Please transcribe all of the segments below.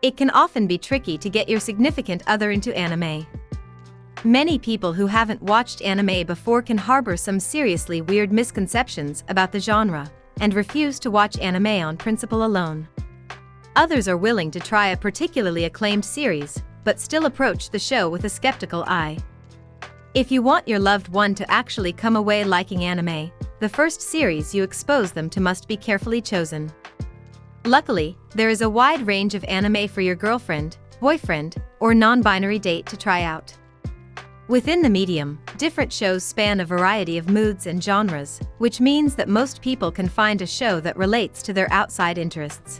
It can often be tricky to get your significant other into anime. Many people who haven't watched anime before can harbor some seriously weird misconceptions about the genre and refuse to watch anime on principle alone. Others are willing to try a particularly acclaimed series, but still approach the show with a skeptical eye. If you want your loved one to actually come away liking anime, the first series you expose them to must be carefully chosen. Luckily, there is a wide range of anime for your girlfriend, boyfriend, or non-binary date to try out. Within the medium, different shows span a variety of moods and genres, which means that most people can find a show that relates to their outside interests.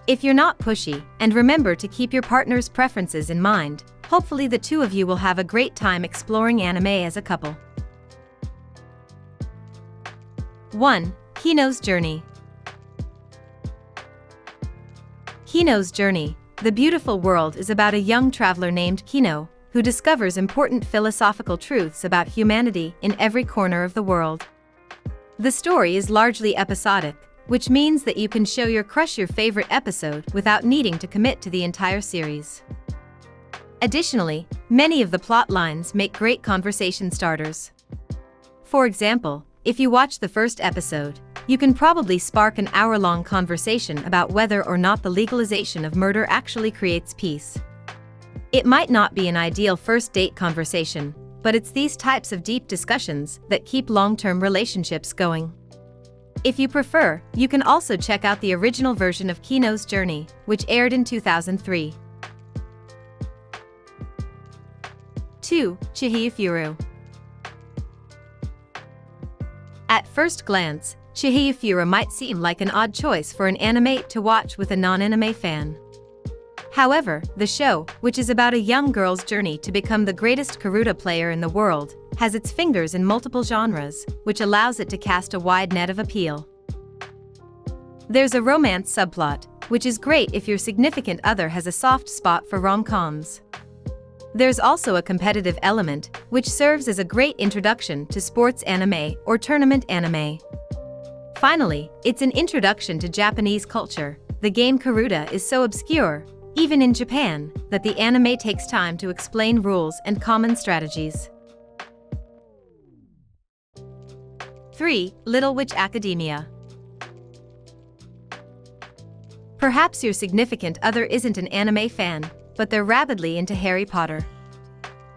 If you're not pushy, and remember to keep your partner's preferences in mind, hopefully the two of you will have a great time exploring anime as a couple. 1. Hinos Journey. Hinos Journey, the beautiful world, is about a young traveler named Hino, who discovers important philosophical truths about humanity in every corner of the world. The story is largely episodic, which means that you can show your crush your favorite episode without needing to commit to the entire series. Additionally, many of the plot lines make great conversation starters. For example, if you watch the first episode, you can probably spark an hour-long conversation about whether or not the legalization of murder actually creates peace. It might not be an ideal first date conversation, but it's these types of deep discussions that keep long-term relationships going. If you prefer, you can also check out the original version of Hinos Journey, which aired in 2003. 2. Chihayafuru. At first glance, Chihayafuru might seem like an odd choice for an anime to watch with a non-anime fan. However, the show, which is about a young girl's journey to become the greatest karuta player in the world, has its fingers in multiple genres, which allows it to cast a wide net of appeal. There's a romance subplot, which is great if your significant other has a soft spot for rom-coms. There's also a competitive element, which serves as a great introduction to sports anime or tournament anime. Finally, it's an introduction to Japanese culture. The game karuta is so obscure, even in Japan, that the anime takes time to explain rules and common strategies. 3. Little Witch Academia. Perhaps your significant other isn't an anime fan, but they're rabidly into Harry Potter.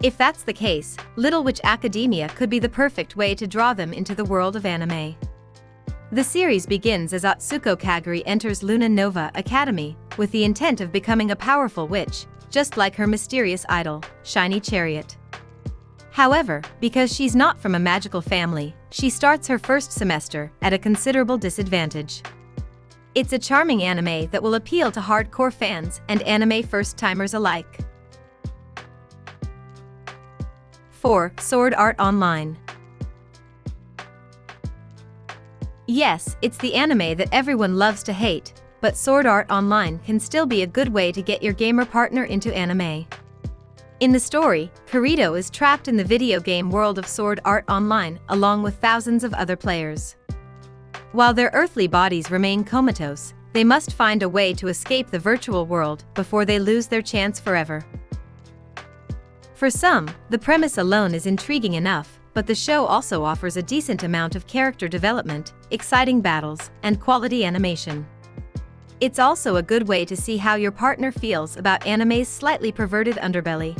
If that's the case, Little Witch Academia could be the perfect way to draw them into the world of anime. The series begins as Atsuko Kaguri enters Luna Nova Academy with the intent of becoming a powerful witch, just like her mysterious idol, Shiny Chariot. However, because she's not from a magical family, she starts her first semester at a considerable disadvantage. It's a charming anime that will appeal to hardcore fans and anime first-timers alike. 4. Sword Art Online. Yes, it's the anime that everyone loves to hate, but Sword Art Online can still be a good way to get your gamer partner into anime. In the story, Kirito is trapped in the video game world of Sword Art Online along with thousands of other players. While their earthly bodies remain comatose, they must find a way to escape the virtual world before they lose their chance forever. For some, the premise alone is intriguing enough, but the show also offers a decent amount of character development, exciting battles, and quality animation. It's also a good way to see how your partner feels about anime's slightly perverted underbelly.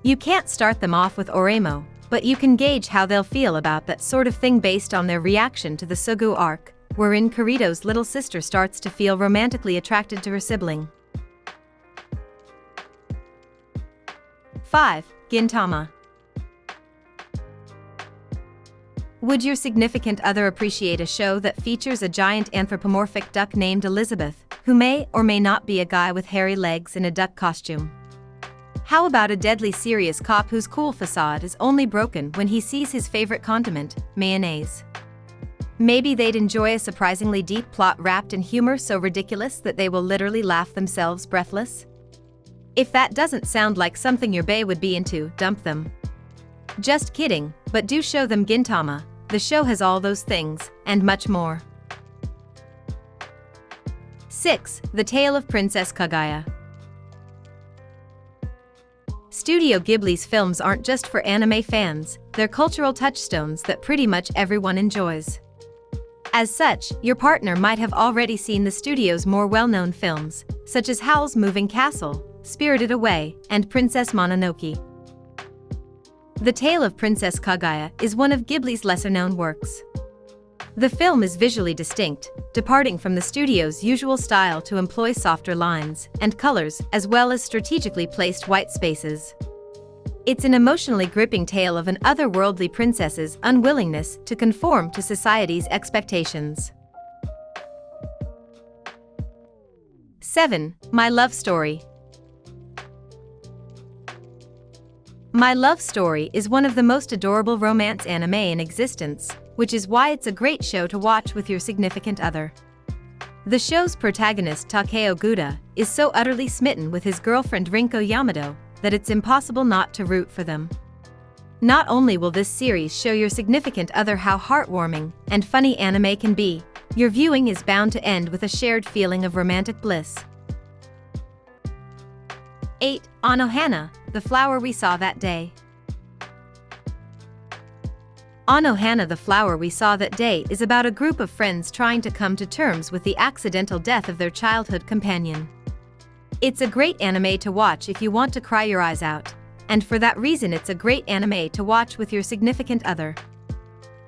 You can't start them off with Oremo, but you can gauge how they'll feel about that sort of thing based on their reaction to the Sugu arc, wherein Kirito's little sister starts to feel romantically attracted to her sibling. 5. Gintama. Would your significant other appreciate a show that features a giant anthropomorphic duck named Elizabeth, who may or may not be a guy with hairy legs in a duck costume? How about a deadly serious cop whose cool facade is only broken when he sees his favorite condiment, mayonnaise? Maybe they'd enjoy a surprisingly deep plot wrapped in humor so ridiculous that they will literally laugh themselves breathless? If that doesn't sound like something your bae would be into, dump them. Just kidding, but do show them Gintama. The show has all those things, and much more. 6. The Tale of Princess Kaguya. Studio Ghibli's films aren't just for anime fans, they're cultural touchstones that pretty much everyone enjoys. As such, your partner might have already seen the studio's more well-known films, such as Howl's Moving Castle, Spirited Away, and Princess Mononoke. The Tale of Princess Kaguya is one of Ghibli's lesser-known works. The film is visually distinct, departing from the studio's usual style to employ softer lines and colors as well as strategically placed white spaces. It's an emotionally gripping tale of an otherworldly princess's unwillingness to conform to society's expectations. 7. My Love Story. My Love Story is one of the most adorable romance anime in existence, which is why it's a great show to watch with your significant other. The show's protagonist Takeo Guda is so utterly smitten with his girlfriend Rinko Yamato that it's impossible not to root for them. Not only will this series show your significant other how heartwarming and funny anime can be, your viewing is bound to end with a shared feeling of romantic bliss. 8. Anohana, the Flower We Saw That Day. Anohana, the Flower We Saw That Day is about a group of friends trying to come to terms with the accidental death of their childhood companion. It's a great anime to watch if you want to cry your eyes out, and for that reason it's a great anime to watch with your significant other.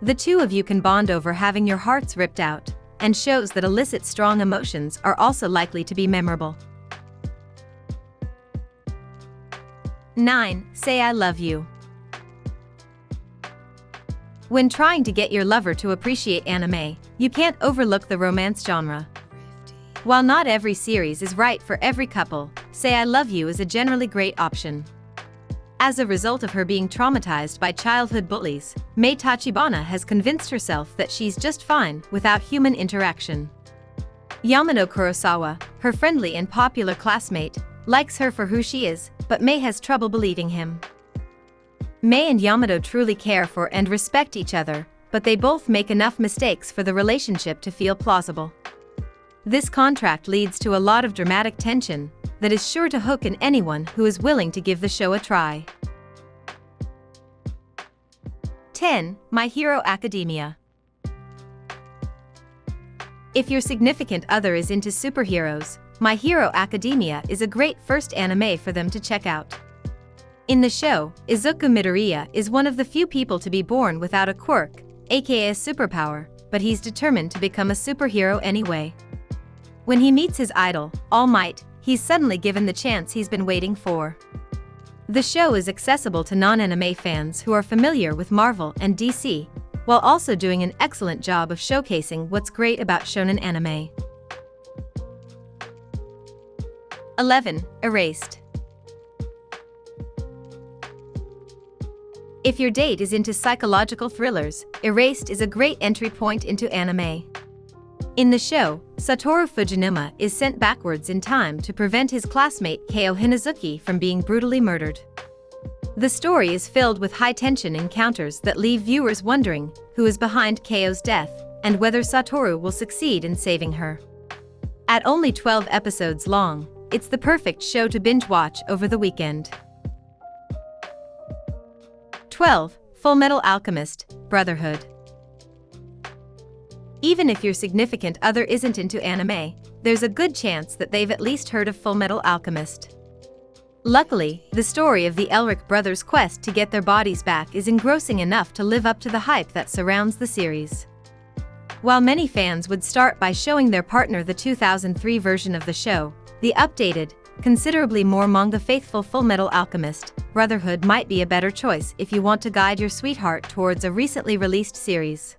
The two of you can bond over having your hearts ripped out, and shows that elicit strong emotions are also likely to be memorable. 9. Say I Love You. When trying to get your lover to appreciate anime, you can't overlook the romance genre. While not every series is right for every couple, Say I Love You is a generally great option. As a result of her being traumatized by childhood bullies, Mei Tachibana has convinced herself that she's just fine without human interaction. Yamano Kurosawa, her friendly and popular classmate, likes her for who she is, but Mei has trouble believing him. Mei and Yamato truly care for and respect each other, but they both make enough mistakes for the relationship to feel plausible. This contrast leads to a lot of dramatic tension that is sure to hook in anyone who is willing to give the show a try. 10. My Hero Academia. If your significant other is into superheroes, My Hero Academia is a great first anime for them to check out. In the show, Izuku Midoriya is one of the few people to be born without a quirk, aka a superpower, but he's determined to become a superhero anyway. When he meets his idol, All Might, he's suddenly given the chance he's been waiting for. The show is accessible to non-anime fans who are familiar with Marvel and DC, while also doing an excellent job of showcasing what's great about shonen anime. 11. Erased. If your date is into psychological thrillers, Erased is a great entry point into anime. In the show, Satoru Fujinuma is sent backwards in time to prevent his classmate Keo Hinazuki from being brutally murdered. The story is filled with high-tension encounters that leave viewers wondering who is behind Keo's death and whether Satoru will succeed in saving her. At only 12 episodes long, it's the perfect show to binge-watch over the weekend. 12. Fullmetal Alchemist, Brotherhood. Even if your significant other isn't into anime, there's a good chance that they've at least heard of Fullmetal Alchemist. Luckily, the story of the Elric brothers' quest to get their bodies back is engrossing enough to live up to the hype that surrounds the series. While many fans would start by showing their partner the 2003 version of the show, the updated, considerably more manga-faithful Fullmetal Alchemist, Brotherhood might be a better choice if you want to guide your sweetheart towards a recently released series.